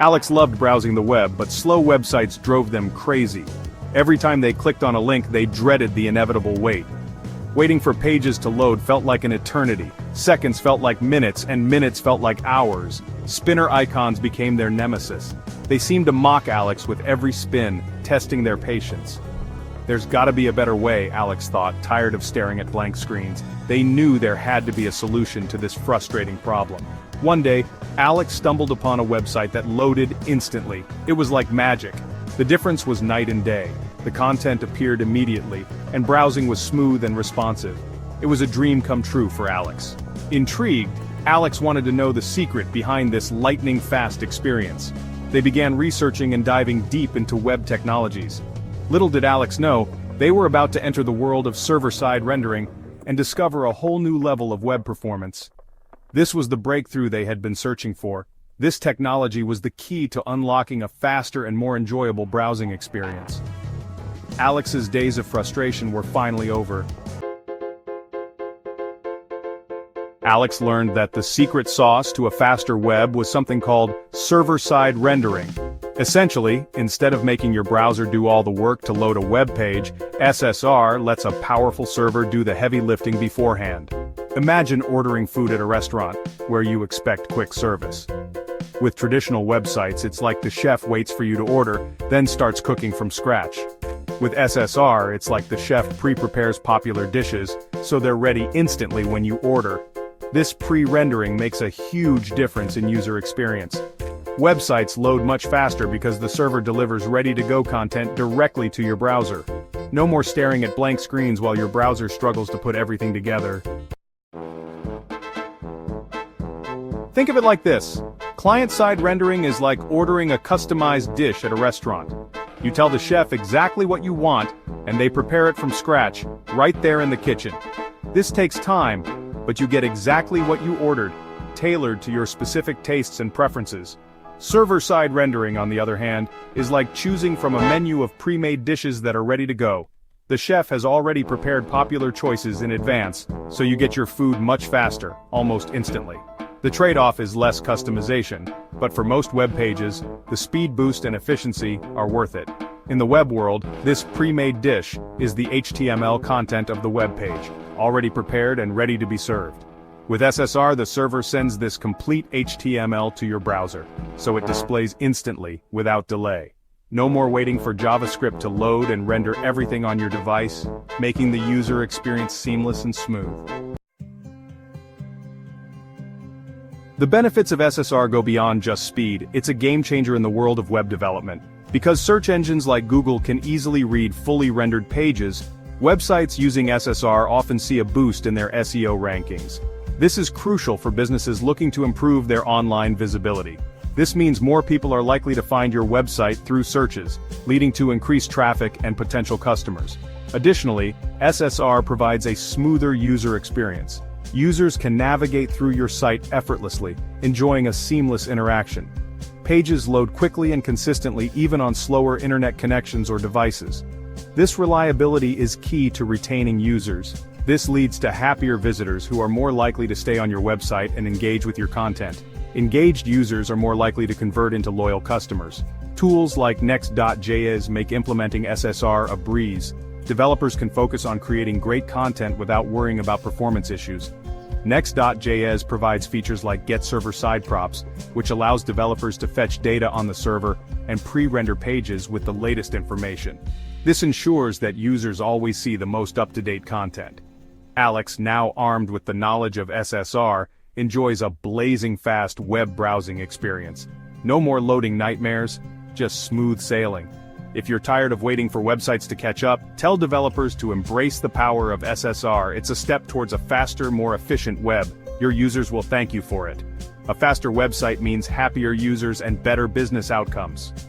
Alex loved browsing the web, but slow websites drove them crazy. Every time they clicked on a link, they dreaded the inevitable wait. Waiting for pages to load felt like an eternity. Seconds felt like minutes, and minutes felt like hours. Spinner icons became their nemesis. They seemed to mock Alex with every spin, testing their patience. There's gotta be a better way, Alex thought, tired of staring at blank screens. They knew there had to be a solution to this frustrating problem. One day, Alex stumbled upon a website that loaded instantly. It was like magic. The difference was night and day. The content appeared immediately, and browsing was smooth and responsive. It was a dream come true for Alex. Intrigued, Alex wanted to know the secret behind this lightning-fast experience. They began researching and diving deep into web technologies. Little did Alex know, they were about to enter the world of server-side rendering and discover a whole new level of web performance. This was the breakthrough they had been searching for. This technology was the key to unlocking a faster and more enjoyable browsing experience. Alex's days of frustration were finally over. Alex learned that the secret sauce to a faster web was something called server-side rendering. Essentially, instead of making your browser do all the work to load a web page, SSR lets a powerful server do the heavy lifting beforehand. Imagine ordering food at a restaurant, where you expect quick service. With traditional websites, it's like the chef waits for you to order, then starts cooking from scratch. With SSR, it's like the chef pre-prepares popular dishes, so they're ready instantly when you order. This pre-rendering makes a huge difference in user experience. Websites load much faster because the server delivers ready-to-go content directly to your browser. No more staring at blank screens while your browser struggles to put everything together. Think of it like this. Client-side rendering is like ordering a customized dish at a restaurant. You tell the chef exactly what you want, and they prepare it from scratch, right there in the kitchen. This takes time, but you get exactly what you ordered, tailored to your specific tastes and preferences. Server-side rendering, on the other hand, is like choosing from a menu of pre-made dishes that are ready to go. The chef has already prepared popular choices in advance, so you get your food much faster, almost instantly. The trade-off is less customization, but for most web pages, the speed boost and efficiency are worth it. In the web world, this pre-made dish is the HTML content of the web page, already prepared and ready to be served. With SSR, the server sends this complete HTML to your browser, so it displays instantly, without delay. No more waiting for JavaScript to load and render everything on your device, making the user experience seamless and smooth. The benefits of SSR go beyond just speed. It's a game changer in the world of web development. Because search engines like Google can easily read fully rendered pages, websites using SSR often see a boost in their SEO rankings. This is crucial for businesses looking to improve their online visibility. This means more people are likely to find your website through searches, leading to increased traffic and potential customers. Additionally, SSR provides a smoother user experience. Users can navigate through your site effortlessly, enjoying a seamless interaction. Pages load quickly and consistently even on slower internet connections or devices. This reliability is key to retaining users. This leads to happier visitors who are more likely to stay on your website and engage with your content. Engaged users are more likely to convert into loyal customers. Tools like Next.js make implementing SSR a breeze. Developers can focus on creating great content without worrying about performance issues. Next.js provides features like Get Server Side Props, which allows developers to fetch data on the server and pre-render pages with the latest information. This ensures that users always see the most up-to-date content. Alex, now armed with the knowledge of SSR, enjoys a blazing fast web browsing experience. No more loading nightmares, just smooth sailing. If you're tired of waiting for websites to catch up, tell developers to embrace the power of SSR. It's a step towards a faster, more efficient web. Your users will thank you for it. A faster website means happier users and better business outcomes.